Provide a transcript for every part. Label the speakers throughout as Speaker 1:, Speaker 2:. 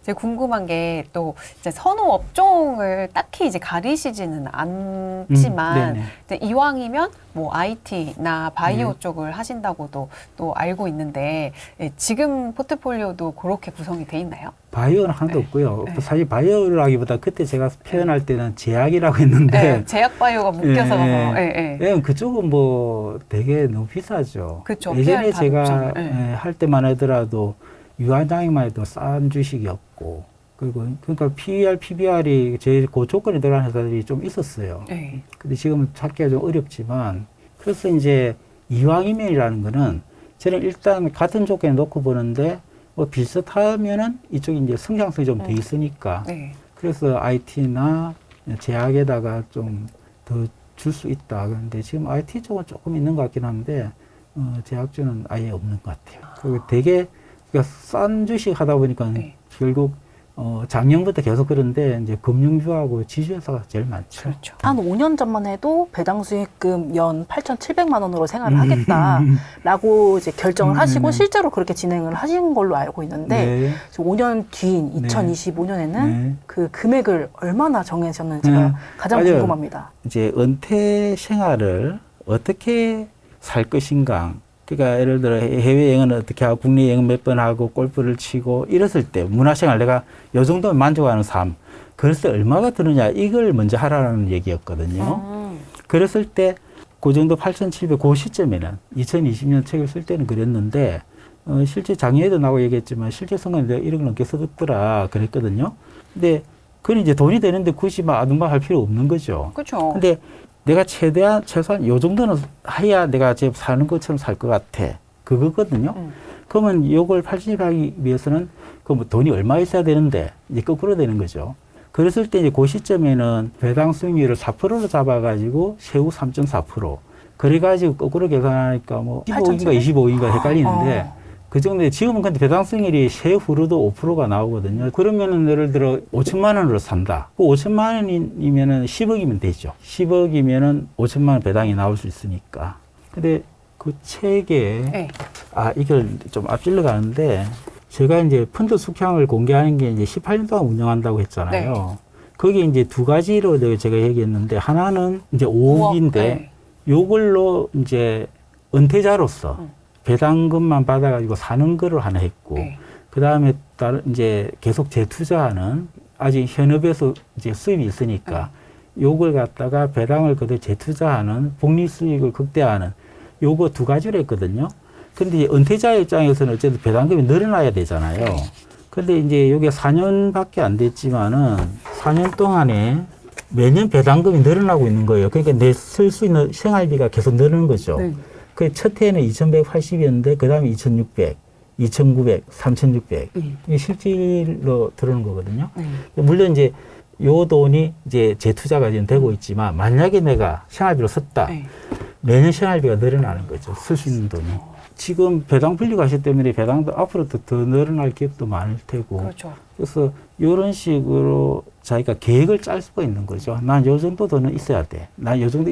Speaker 1: 제가 궁금한 게 또 이제 선호 업종을 딱히 이제 가리시지는 않지만
Speaker 2: 네네.
Speaker 1: 이제 이왕이면 뭐 IT나 바이오
Speaker 2: 네.
Speaker 1: 쪽을 하신다고도 또 알고 있는데 예, 지금 포트폴리오도 그렇게 구성이 돼 있나요?
Speaker 2: 바이오는 하나도
Speaker 1: 네.
Speaker 2: 없고요.
Speaker 1: 네.
Speaker 2: 사실 바이오라기보다 그때 제가 표현할 때는 제약이라고 했는데
Speaker 1: 네, 제약 바이오가 묶여서
Speaker 2: 그쪽은 뭐 되게 너무 비싸죠.
Speaker 1: 그쵸,
Speaker 2: 예전에
Speaker 1: PR 다
Speaker 2: 제가
Speaker 1: 높잖아요. 네.
Speaker 2: 할 때만 하더라도 유한장애만 해도 싼 주식이 없고 그러니까 PER, PBR이 제일 고조건에 들어간 회사들이 좀 있었어요.
Speaker 1: 네.
Speaker 2: 근데 지금은 찾기가 좀 어렵지만 그래서 이제 이왕이면이라는 거는 저는 일단 같은 조건에 놓고 보는데 뭐 비슷하면은 이쪽이 이제 성장성이 좀 돼 있으니까
Speaker 1: 네.
Speaker 2: 그래서 IT나 제약에다가 좀 더 줄 수 있다. 그런데 지금 IT 쪽은 조금 있는 것 같긴 한데 제약주는 아예 없는 것 같아요. 그리고 되게 그러니까 싼 주식 하다 보니까
Speaker 1: 네.
Speaker 2: 결국 작년부터 계속 그런데 이제 금융주하고 지주회사가 제일 많죠.
Speaker 1: 그렇죠.
Speaker 3: 한 5년 전만 해도 배당 수익금 연 8,700만 원으로 생활을 하겠다라고 이제 결정을 하시고 실제로 그렇게 진행을 하신 걸로 알고 있는데
Speaker 2: 네.
Speaker 3: 5년 뒤인
Speaker 2: 네.
Speaker 3: 2025년에는
Speaker 2: 네.
Speaker 3: 그 금액을 얼마나 정해졌는지가
Speaker 2: 네.
Speaker 3: 가장
Speaker 2: 맞아요.
Speaker 3: 궁금합니다.
Speaker 2: 이제 은퇴 생활을 어떻게 살 것인가. 그러니까 예를 들어 해외여행은 어떻게 하고 국내 여행 몇 번 하고 골프를 치고 이랬을 때 문화생활 내가 요 정도면 만족하는 삶. 그래서 얼마가 드느냐 이걸 먼저 하라는 얘기였거든요. 그랬을 때 그 정도 8,700 그 시점에는 2020년 책을 쓸 때는 그랬는데 실제 작년에도 나오고 얘기했지만 실제 성과는 내가 1억 넘게 썼더라 그랬거든요. 근데 그건 이제 돈이 되는데 굳이 막 아둥바둥 할 필요 없는 거죠.
Speaker 1: 그렇죠.
Speaker 2: 근데 내가 최소한 요 정도는 해야 내가 지금 사는 것처럼 살 것 같아. 그거거든요. 그러면 요걸 80하기 위해서는 뭐 돈이 얼마 있어야 되는데 이제 거꾸로 되는 거죠. 그랬을 때 이제 그 시점에는 배당 수익률을 4%로 잡아가지고 세후 3.4%. 그래가지고 거꾸로 계산하니까 뭐 15인가 25인가 헷갈리는데 그 정도에 지금은 근데 배당 수익률이 세후로도 5%가 나오거든요. 그러면은 예를 들어 5천만 원으로 산다. 그 5천만 원이면은 10억이면 되죠. 10억이면은 5천만 원 배당이 나올 수 있으니까. 근데 그 책에
Speaker 1: 네.
Speaker 2: 이걸 좀 앞질러 가는데 제가 이제 펀드 수익향을 공개하는 게 이제 18년 동안 운영한다고 했잖아요.
Speaker 1: 네.
Speaker 2: 거기에 이제 두 가지로 제가 얘기했는데 하나는 이제 5억인데
Speaker 1: 네.
Speaker 2: 요걸로 이제 은퇴자로서 배당금만 받아가지고 사는 거를 하나 했고,
Speaker 1: 네.
Speaker 2: 그 다음에 다른 이제 계속 재투자하는 아직 현업에서 이제 수입이 있으니까 요걸 갖다가 배당을 그대로 재투자하는 복리 수익을 극대화하는 요거 두 가지로 했거든요. 근데 은퇴자 입장에서는 어쨌든 배당금이 늘어나야 되잖아요. 근데 이제 요게 4년밖에 안 됐지만은 4년 동안에 매년 배당금이 늘어나고 있는 거예요. 그러니까 내 쓸 수 있는 생활비가 계속 늘어나는 거죠.
Speaker 1: 네.
Speaker 2: 그 첫 해에는 2,180이었는데 그 다음에 2,600, 2,900, 3,600 이게 실질로 들어오는 거거든요. 물론 이제 요 돈이 이제 재투자가 지금 되고 있지만 만약에 내가 생활비로 썼다.
Speaker 1: 네.
Speaker 2: 매년 생활비가 늘어나는 거죠. 쓸 수 있는 돈이. 지금 배당 분리가 하기 때문에 배당도 앞으로도 더 늘어날 기업도 많을 테고.
Speaker 1: 그렇죠.
Speaker 2: 그래서 이런 식으로 자기가 계획을 짤 수가 있는 거죠. 난 요 정도 돈은 있어야 돼. 난 요 정도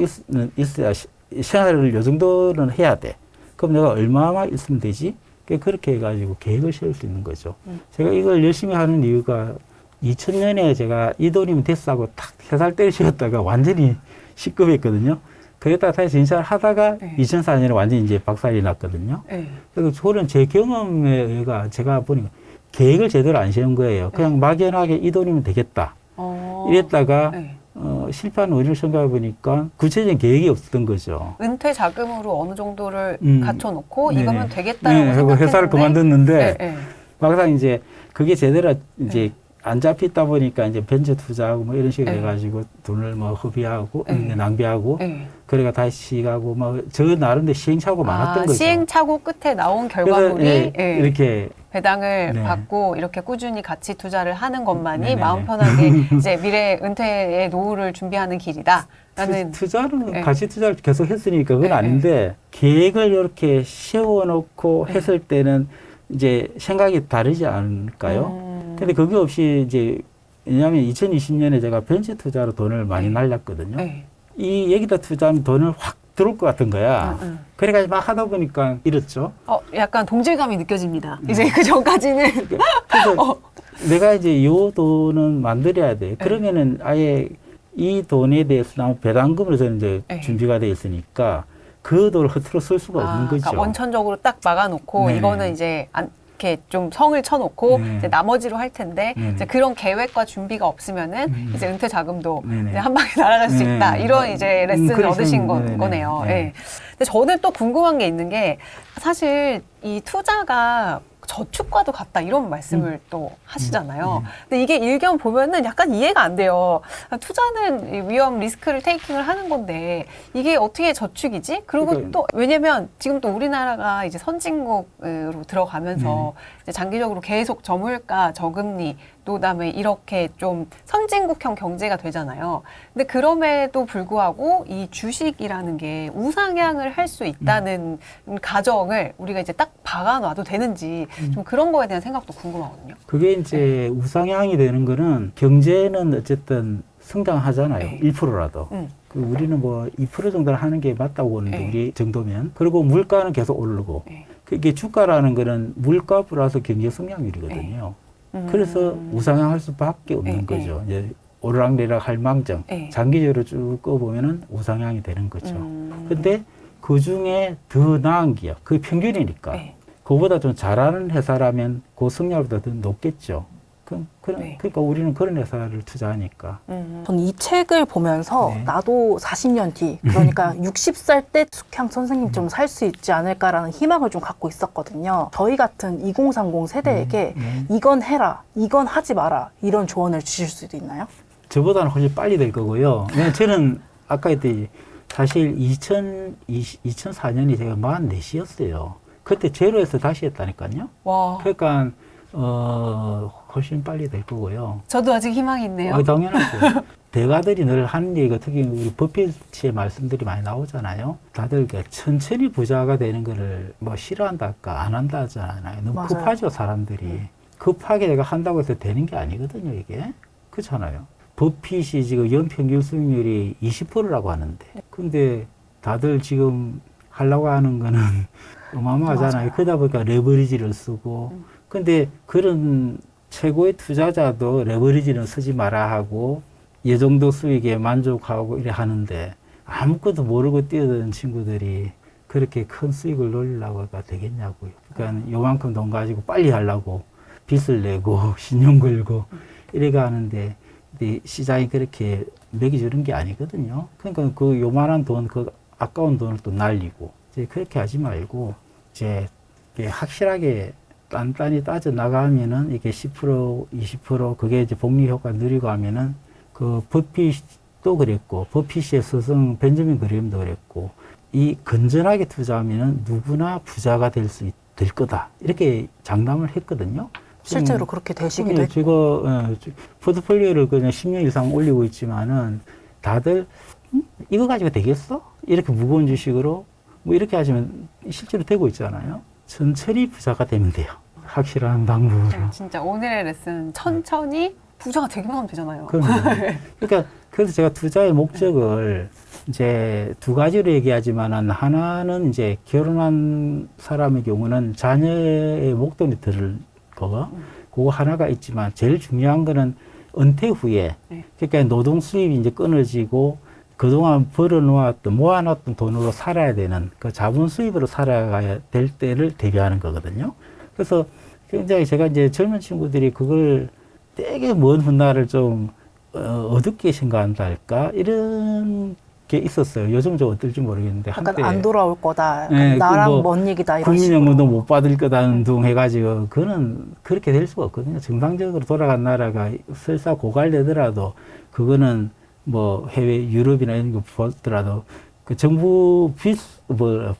Speaker 2: 있어야 생활을 요 정도는 해야 돼. 그럼 내가 얼마만 있으면 되지? 그렇게 해가지고 계획을 세울 수 있는 거죠. 제가 이걸 열심히 하는 이유가 2000년에 제가 이 돈이면 됐어 하고 탁 3살 때리셨다가 완전히 시급했거든요. 그랬다가 다시 진찰을 하다가
Speaker 1: 네.
Speaker 2: 2004년에 완전히 이제 박살이 났거든요.
Speaker 1: 네.
Speaker 2: 그래서 저는 제 경험에 의해가 제가 보니까 계획을 제대로 안 세운 거예요. 그냥 막연하게 이 돈이면 되겠다. 이랬다가
Speaker 1: 네.
Speaker 2: 실패한 원인을 생각해 보니까 구체적인 계획이 없었던 거죠.
Speaker 1: 은퇴 자금으로 어느 정도를 갖춰놓고
Speaker 2: 네.
Speaker 1: 이거면 되겠다라고
Speaker 2: 네,
Speaker 1: 생각했는데
Speaker 2: 회사를 그만뒀는데
Speaker 1: 네, 네.
Speaker 2: 막상 이제 그게 제대로 이제 안 잡히다 보니까 이제 벤처 투자하고 뭐 이런 식으로
Speaker 1: 네.
Speaker 2: 해가지고 돈을 뭐 허비하고
Speaker 1: 네.
Speaker 2: 낭비하고
Speaker 1: 네.
Speaker 2: 그래가 다시 가고 뭐 저 나름대로 시행착오가 많았던 거죠.
Speaker 1: 시행착오 끝에 나온
Speaker 2: 그래서
Speaker 1: 결과물이 예,
Speaker 2: 이렇게
Speaker 1: 배당을
Speaker 2: 네.
Speaker 1: 받고 이렇게 꾸준히 같이 투자를 하는 것만이
Speaker 2: 네네네.
Speaker 1: 마음 편하게 이제 미래 은퇴의 노후를 준비하는 길이다라는
Speaker 2: 투자는
Speaker 1: 네.
Speaker 2: 가치 투자를 계속 했으니까 그건
Speaker 1: 네.
Speaker 2: 아닌데 계획을 이렇게 세워놓고 했을 때는 이제 생각이 다르지 않을까요? 근데 그게 없이 이제 왜냐하면 2020년에 제가 벤처 투자로 돈을 많이 날렸거든요.
Speaker 1: 네.
Speaker 2: 이 여기다 투자하면 돈을 확 들어올 것 같은 거야. 그래가지고 막 하다 보니까 잃었죠.
Speaker 1: 약간 동질감이 느껴집니다. 이제 그 전까지는
Speaker 2: 그래서 내가 이제 요 돈은 만들어야 돼. 그러면은 아예 이 돈에 대해서 배당금으로 저는 이제
Speaker 1: 네.
Speaker 2: 준비가 돼 있으니까 그 돈을 허투루 쓸 수가 없는 거죠.
Speaker 1: 그러니까 원천적으로 딱 막아놓고
Speaker 2: 네네.
Speaker 1: 이거는 이제 이렇게 좀 성을 쳐놓고
Speaker 2: 네네.
Speaker 1: 이제 나머지로 할 텐데
Speaker 2: 네네.
Speaker 1: 이제 그런 계획과 준비가 없으면은 이제 은퇴 자금도
Speaker 2: 네네.
Speaker 1: 이제 한 방에 날아갈 수
Speaker 2: 네네.
Speaker 1: 있다 이런 이제 레슨을
Speaker 2: 그래서,
Speaker 1: 얻으신
Speaker 2: 네네.
Speaker 1: 거네요.
Speaker 2: 네.
Speaker 1: 예. 근데 저는 또 궁금한 게 있는 게 사실 이 투자가 저축과도 같다 이런 말씀을 또 하시잖아요. 근데 이게 일견 보면은 약간 이해가 안 돼요. 투자는 이 위험 리스크를 테이킹을 하는 건데 이게 어떻게 저축이지? 그리고
Speaker 2: 그러니까-
Speaker 1: 또 왜냐면 지금 또 우리나라가 이제 선진국으로 들어가면서 이제 장기적으로 계속 저물가, 저금리, 또 그다음에 이렇게 좀 선진국형 경제가 되잖아요. 근데 그럼에도 불구하고 이 주식이라는 게 우상향을 할 수 있다는 가정을 우리가 이제 딱 박아놔도 되는지 좀 그런 거에 대한 생각도 궁금하거든요.
Speaker 2: 그게 이제 우상향이 되는 거는 경제는 어쨌든 성장하잖아요.
Speaker 1: 네.
Speaker 2: 1%라도. 그 우리는 뭐 2% 정도는 하는 게 맞다고 보는데
Speaker 1: 네.
Speaker 2: 우리 정도면. 그리고 물가는 계속 오르고.
Speaker 1: 네.
Speaker 2: 그게 주가라는 거는 물가 플러스 경제 성장률이거든요. 그래서 우상향할 수밖에 없는
Speaker 1: 네,
Speaker 2: 거죠. 이제 오르락내리락 할 망정.
Speaker 1: 네.
Speaker 2: 장기적으로 쭉 꺼보면은 우상향이 되는 거죠.
Speaker 1: 음.
Speaker 2: 근데 그 중에 더 나은 기업, 그 평균이니까.
Speaker 1: 네.
Speaker 2: 그거보다 좀 잘하는 회사라면 그 성장률보다 더 높겠죠.
Speaker 1: 네.
Speaker 2: 그러니까 우리는 그런 회사를 투자하니까.
Speaker 3: 저는 이 책을 보면서
Speaker 2: 네.
Speaker 3: 나도 40년 뒤, 그러니까 60살 때 숙향 선생님처럼 살 수 있지 않을까라는 희망을 좀 갖고 있었거든요. 저희 같은 2030 세대에게 이건 해라, 이건 하지 마라, 이런 조언을 주실 수도 있나요?
Speaker 2: 저보다는 훨씬 빨리 될 거고요. 왜냐면 저는 아까 했듯이 사실 2004년이 제가 44이었어요. 그때 제로에서 다시 했다니까요.
Speaker 1: 와,
Speaker 2: 그러니까 훨씬 빨리 될 거고요.
Speaker 1: 저도 아직 희망이 있네요.
Speaker 2: 당연하죠. 대가들이 늘 하는 얘기가 특히 우리 버핏의 말씀들이 많이 나오잖아요. 다들 천천히 부자가 되는 거를 뭐 싫어한다 할까 안 한다 하잖아요. 너무
Speaker 3: 맞아요.
Speaker 2: 급하죠, 사람들이. 급하게 내가 한다고 해서 되는 게 아니거든요, 이게. 그렇잖아요. 버핏이 지금 연평균 수익률이 20%라고 하는데. 근데 다들 지금 하려고 하는 거는 어마어마하잖아요.
Speaker 3: 맞아요.
Speaker 2: 그러다 보니까 레버리지를 쓰고. 근데 그런 최고의 투자자도 레버리지는 쓰지 마라 하고 이 정도 수익에 만족하고 이래 하는데 아무것도 모르고 뛰어드는 친구들이 그렇게 큰 수익을 노리려고가 되겠냐고요. 그러니까 요만큼 돈 가지고 빨리 하려고 빚을 내고 신용 걸고 이래가 하는데 시장이 그렇게 먹여주는 게 아니거든요. 그러니까 그 요만한 돈, 그 아까운 돈을 또 날리고 이제 그렇게 하지 말고 이제 확실하게 단단히 따져 나가면은 이게 10%, 20% 그게 이제 복리 효과 누리고 하면은 그 버핏도 그랬고 버핏의 스승 벤저민 그레임도 그랬고 이 건전하게 투자하면은 누구나 부자가 될 거다 이렇게 장담을 했거든요.
Speaker 3: 실제로 그렇게 되시기도 했고.
Speaker 2: 제가 포트폴리오를 그냥 10년 이상 올리고 있지만은 다들 이거 가지고 되겠어? 이렇게 무거운 주식으로 뭐 이렇게 하시면 실제로 되고 있잖아요. 천천히 부자가 되면 돼요. 확실한 방법으로.
Speaker 1: 네, 진짜 오늘의 레슨 천천히 부자가 되기만 하면 되잖아요.
Speaker 2: 그러니까 그래서 제가 투자의 목적을 이제 두 가지로 얘기하지만은 하나는 이제 결혼한 사람의 경우는 자녀의 목돈이 들을 거 그거 하나가 있지만 제일 중요한 거는 은퇴 후에 그러니까 노동 수입이 이제 끊어지고 그동안 벌어놓았던 모아놨던 돈으로 살아야 되는 그 자본 수입으로 살아가야 될 때를 대비하는 거거든요. 그래서 굉장히 제가 이제 젊은 친구들이 그걸 되게 먼 훗날을 좀 어둡게 생각한다 할까 이런 게 있었어요. 요즘 좀 어떨지 모르겠는데
Speaker 3: 약간
Speaker 2: 한때
Speaker 3: 안 돌아올 거다.
Speaker 2: 네,
Speaker 3: 나랑
Speaker 2: 뭐
Speaker 3: 먼 얘기다. 이런 식으로.
Speaker 2: 국민연금도 못 받을 거다는 둥 해가지고 그거는 그렇게 될 수가 없거든요. 정상적으로 돌아간 나라가 설사 고갈되더라도 그거는 뭐 해외 유럽이나 이런 거 보더라도 그 정부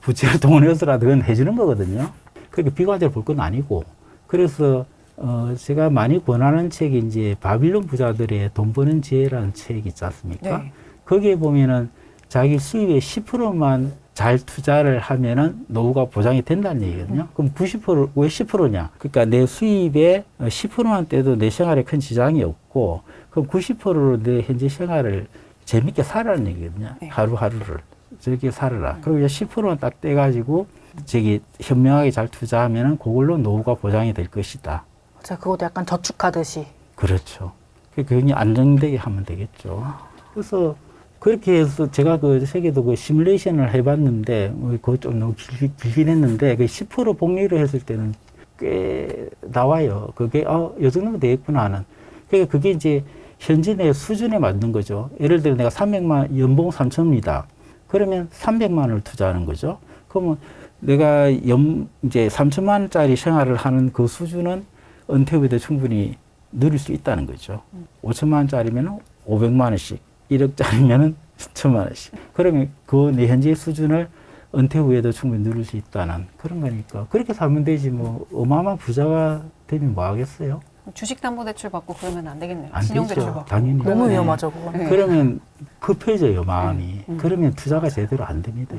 Speaker 2: 부채를 동원해서라도 그건 해주는 거거든요. 그렇게 비관적으로 볼 건 아니고 그래서 제가 많이 권하는 책이 이제 바빌론 부자들의 돈 버는 지혜라는 책이 있지 않습니까?
Speaker 1: 네.
Speaker 2: 거기에 보면은 자기 수입의 10%만 잘 투자를 하면은 노후가 보장이 된다는 얘기거든요. 그럼 90%, 왜 10%냐? 그러니까 내 수입의 10%만 떼도 내 생활에 큰 지장이 없고, 그럼 90%로 내 현재 생활을 재밌게 살아라는 얘기거든요.
Speaker 1: 네.
Speaker 2: 하루하루를. 저렇게 살아라. 그리고 이제 10%만 딱 떼가지고, 현명하게 잘 투자하면은 그걸로 노후가 보장이 될 것이다.
Speaker 3: 자, 그것도 약간 저축하듯이.
Speaker 2: 그렇죠. 굉장히 안정되게 하면 되겠죠. 그래서 그렇게 해서 제가 그 세계도 그 시뮬레이션을 해봤는데, 그거 좀 너무 길긴 했는데, 그 10% 복리를 했을 때는 꽤 나와요. 그게, 요 정도면 되겠구나 하는. 그러니까 그게 이제 현재 내 수준에 맞는 거죠. 예를 들어 내가 300만, 연봉 3천입니다. 그러면 300만 원을 투자하는 거죠. 그러면 내가 이제 3천만 원짜리 생활을 하는 그 수준은 은퇴 후에도 충분히 누릴 수 있다는 거죠. 5천만 원짜리면 500만 원씩, 1억짜리면 1천만 원씩. 그러면 그 내 현재의 수준을 은퇴 후에도 충분히 누릴 수 있다는 그런 거니까. 그렇게 살면 되지 뭐 어마어마한 부자가 되면 뭐 하겠어요?
Speaker 1: 주식담보대출 받고 그러면 안 되겠네요.
Speaker 2: 안
Speaker 1: 신용대출
Speaker 2: 되죠.
Speaker 1: 받고.
Speaker 2: 당연히.
Speaker 3: 너무
Speaker 2: 네.
Speaker 3: 위험하죠, 그건.
Speaker 1: 네.
Speaker 2: 그러면 급해져요, 마음이. 그러면 투자가 제대로 안 됩니다.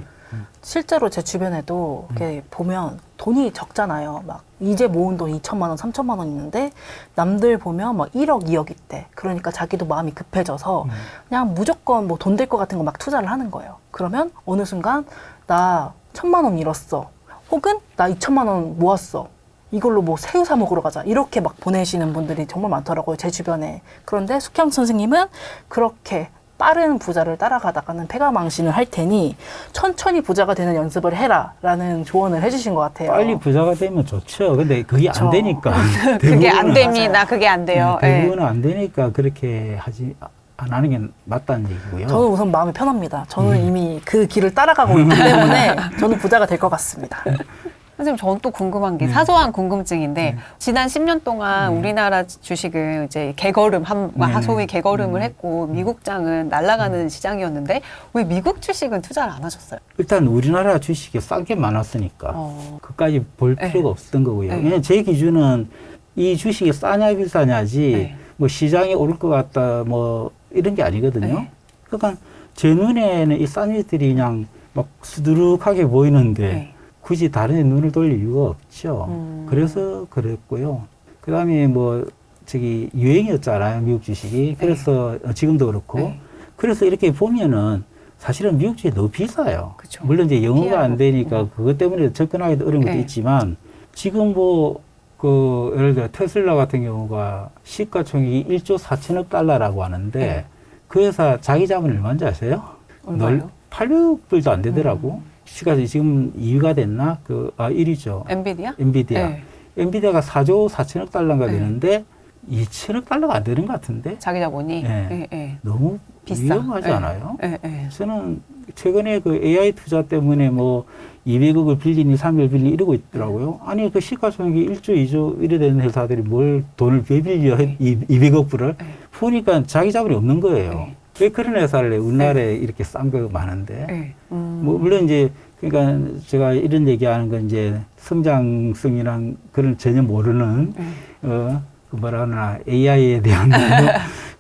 Speaker 3: 실제로 제 주변에도 이렇게 보면 돈이 적잖아요. 막 이제 모은 돈 2천만 원, 3천만 원 있는데 남들 보면 막 1억, 2억 있대. 그러니까 자기도 마음이 급해져서 그냥 무조건 뭐 돈 될 것 같은 거 막 투자를 하는 거예요. 그러면 어느 순간 나 1,000만 원 잃었어. 혹은 나 2천만 원 모았어. 이걸로 뭐 새우 사 먹으러 가자. 이렇게 막 보내시는 분들이 정말 많더라고요, 제 주변에. 그런데 숙형 선생님은 그렇게 빠른 부자를 따라가다가는 패가망신을 할 테니 천천히 부자가 되는 연습을 해라 라는 조언을 해주신 것 같아요.
Speaker 2: 빨리 부자가 되면 좋죠. 근데 그게
Speaker 3: 그쵸.
Speaker 2: 안 되니까.
Speaker 1: 그게 안
Speaker 2: 대부분은
Speaker 1: 됩니다. 그게 안 돼요.
Speaker 2: 네,
Speaker 1: 예.
Speaker 2: 대부분은 안 되니까 그렇게 안 하는 게 맞다는 얘기고요.
Speaker 3: 저는 우선 마음이 편합니다. 저는 이미 그 길을 따라가고 있기 때문에 저는 부자가 될 것 같습니다.
Speaker 1: 선생님, 저는 또 궁금한 게 사소한 궁금증인데 지난 10년 동안 우리나라 주식은 이제 개걸음, 소위 개걸음을 했고 미국장은 날아가는 시장이었는데 왜 미국 주식은 투자를 안 하셨어요?
Speaker 2: 일단 우리나라 주식이 싼 게 많았으니까 그까지 볼
Speaker 1: 네.
Speaker 2: 필요가 없었던 거고요.
Speaker 1: 네.
Speaker 2: 왜냐면 제 기준은 이 주식이 싸냐 비싸냐지
Speaker 1: 네.
Speaker 2: 뭐 시장이 오를 것 같다 뭐 이런 게 아니거든요.
Speaker 1: 네.
Speaker 2: 그러니까 제 눈에는 이 싼 일들이 그냥 막 수두룩하게 보이는데
Speaker 1: 네.
Speaker 2: 굳이 다른 데 눈을 돌릴 이유가 없죠. 그래서 그랬고요. 그 다음에 뭐, 유행이었잖아요. 미국 주식이. 그래서 지금도 그렇고.
Speaker 1: 네.
Speaker 2: 그래서 이렇게 보면은 사실은 미국 주식이 너무 비싸요.
Speaker 1: 그쵸.
Speaker 2: 물론 이제 영어가
Speaker 1: 피하고.
Speaker 2: 안 되니까 그것 때문에 접근하기도 어려운 것도
Speaker 1: 네.
Speaker 2: 있지만 지금 뭐, 예를 들어 테슬라 같은 경우가 시가총액이 1조 4천억 달러라고 하는데
Speaker 1: 네.
Speaker 2: 그 회사 자기 자본이 얼마인지 아세요?
Speaker 1: 얼마요?
Speaker 2: 800불도 안 되더라고. 시가 지금 2위가 됐나? 1위죠.
Speaker 1: 엔비디아?
Speaker 2: 엔비디아.
Speaker 1: 네.
Speaker 2: 엔비디아가 4조 4천억 달러가
Speaker 1: 네.
Speaker 2: 되는데 2천억 달러가 안 되는 것 같은데
Speaker 1: 자기 자본이?
Speaker 2: 네.
Speaker 1: 예, 예.
Speaker 2: 너무
Speaker 1: 비싸.
Speaker 2: 위험하지
Speaker 1: 예.
Speaker 2: 않아요?
Speaker 1: 예, 예.
Speaker 2: 저는 최근에 그 AI 투자 때문에 뭐 200억을 빌리니 300을 빌리니 이러고 있더라고요. 아니 그 시가총액이 1조 2조 이래 되는 회사들이 뭘 돈을 왜 빌려 200억 불을 보니까 자기 자본이 없는 거예요.
Speaker 1: 네.
Speaker 2: 왜 그런 회사를 우리나라에 이렇게 싼 거 많은데
Speaker 1: 예.
Speaker 2: 뭐 물론 이제 그러니까 제가 이런 얘기하는 건 이제 성장성이랑 그런 전혀 모르는 그 뭐라 하나 AI에 대한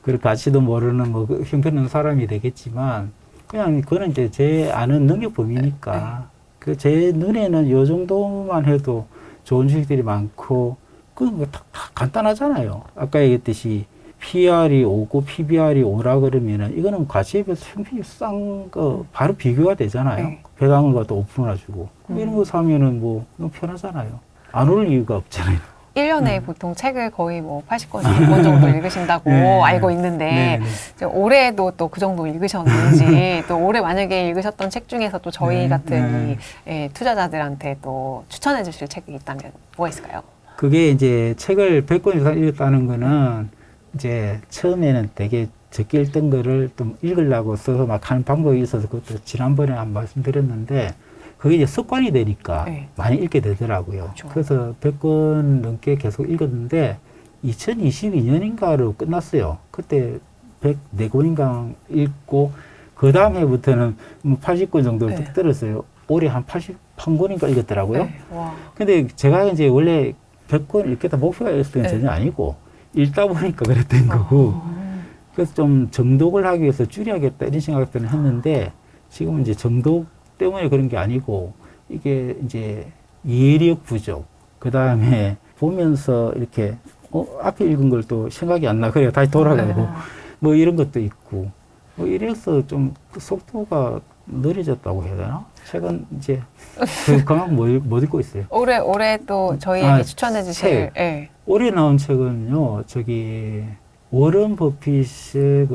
Speaker 2: 그런 가치도 모르는 뭐 형편없는 사람이 되겠지만 그냥 그거는 이제 제 아는 능력 범위니까 그 제 눈에는 요 정도만 해도 좋은 주식들이 많고 그거 다 간단하잖아요. 아까 얘기했듯이 PR이 5고 PBR이 5라 그러면은 이거는 가치에 비해서 형편이 싼 거 바로 비교가 되잖아요.
Speaker 1: 네.
Speaker 2: 배당을 갖다 오픈해주고 이런 거 사면은 뭐 너무 편하잖아요. 안 올 이유가 없잖아요.
Speaker 1: 1년에 보통 책을 거의 뭐 80권, 100권 정도 읽으신다고
Speaker 2: 네.
Speaker 1: 알고 있는데
Speaker 2: 네, 네.
Speaker 1: 이제 올해도 또 그 정도 읽으셨는지 또 올해 만약에 읽으셨던 책 중에서 또 저희
Speaker 2: 네,
Speaker 1: 같은
Speaker 2: 네.
Speaker 1: 이 투자자들한테 또 추천해 주실 책이 있다면 뭐가 있을까요?
Speaker 2: 그게 이제 책을 100권 이상 읽었다는 거는 이제 처음에는 되게 적게 읽던 거를 좀 읽으려고 써서 막 하는 방법이 있어서 그것도 지난번에 한 말씀드렸는데 그게 이제 습관이 되니까
Speaker 1: 네.
Speaker 2: 많이 읽게 되더라고요.
Speaker 1: 그렇죠.
Speaker 2: 그래서 100권 넘게 계속 읽었는데 2022년인가로 끝났어요. 그때 104권인가 읽고 그 다음 해부터는 뭐 80권 정도를
Speaker 1: 네.
Speaker 2: 뚝 떨었어요. 올해 한 81권인가 읽었더라고요.
Speaker 1: 네. 와.
Speaker 2: 근데 제가 이제 원래 100권 읽겠다 목표가 있었던 건
Speaker 1: 네.
Speaker 2: 전혀 아니고 읽다 보니까 그랬던 거고 그래서 좀 정독을 하기 위해서 줄여야겠다 이런 생각들은 했는데 지금은 이제 정독 때문에 그런 게 아니고 이게 이제 이해력 부족 그 다음에 보면서 이렇게 앞에 읽은 걸 또 생각이 안 나 그래 다시 돌아가고 뭐 이런 것도 있고 뭐 이래서 좀 그 속도가 느려졌다고 해야 되나? 최근 이제 그만큼 못 읽고 있어요.
Speaker 1: 올해 또 저희에게
Speaker 2: 아,
Speaker 1: 추천해 주실
Speaker 2: 책.
Speaker 1: 예.
Speaker 2: 올해 나온 책은요, 저기, 워런 버핏의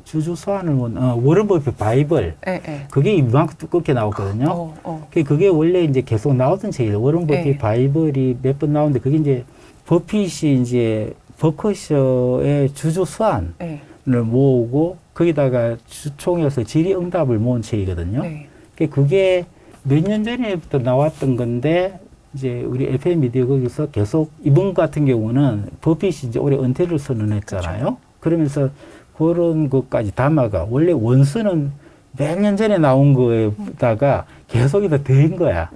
Speaker 2: 주주 소환을 워런 버핏 바이블.
Speaker 1: 예, 예.
Speaker 2: 그게 이만큼 두껍게 나왔거든요. 그게 원래 이제 계속 나오던 책이에요. 워런 버핏
Speaker 1: 네.
Speaker 2: 바이블이 몇 번 나오는데 그게 이제 버핏이 이제 버커셔의 주주 소환을
Speaker 1: 네.
Speaker 2: 모으고 거기다가 주총에서 질의응답을 모은 책이거든요.
Speaker 1: 네.
Speaker 2: 그게 몇 년 전에부터 나왔던 건데 이제 우리 FM 미디어 거기서 계속 이번 같은 경우는 버핏이 이제 올해 은퇴를 선언했잖아요. 그러면서 그런 것까지 담아가 원래 원서는 몇 년 전에 나온 거에다가 계속이다 더인 거야.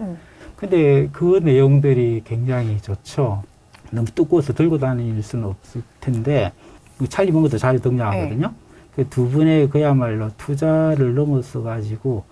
Speaker 2: 근데 그 내용들이 굉장히 좋죠. 너무 두꺼워서 들고 다닐 수는 없을 텐데 찰리 먼거도 자주 등장하거든요. 그 두 분의 그야말로 투자를 넘어서 가지고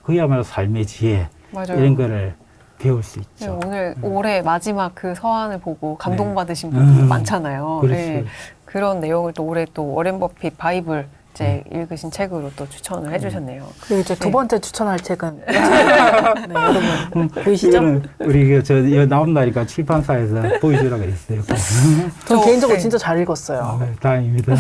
Speaker 2: 그야말로 삶의 지혜
Speaker 1: 맞아요.
Speaker 2: 이런 거를 배울 수
Speaker 1: 네,
Speaker 2: 있죠.
Speaker 1: 오늘 올해 마지막 그 서한을 보고 감동받으신 분들 많잖아요.
Speaker 2: 그렇죠.
Speaker 1: 네. 그런 내용을 또 올해 또 워렌 버핏 바이블 이제 읽으신 책으로 또 추천을 해주셨네요.
Speaker 3: 그리고 이제 두
Speaker 1: 네.
Speaker 3: 번째 추천할 책은 네, 여러분 보이시죠?
Speaker 2: 이거는 우리 저 나온 날이니까 출판사에서 보여주라고 했어요.
Speaker 3: 전 개인적으로
Speaker 1: 네.
Speaker 3: 진짜 잘 읽었어요.
Speaker 2: 다행입니다.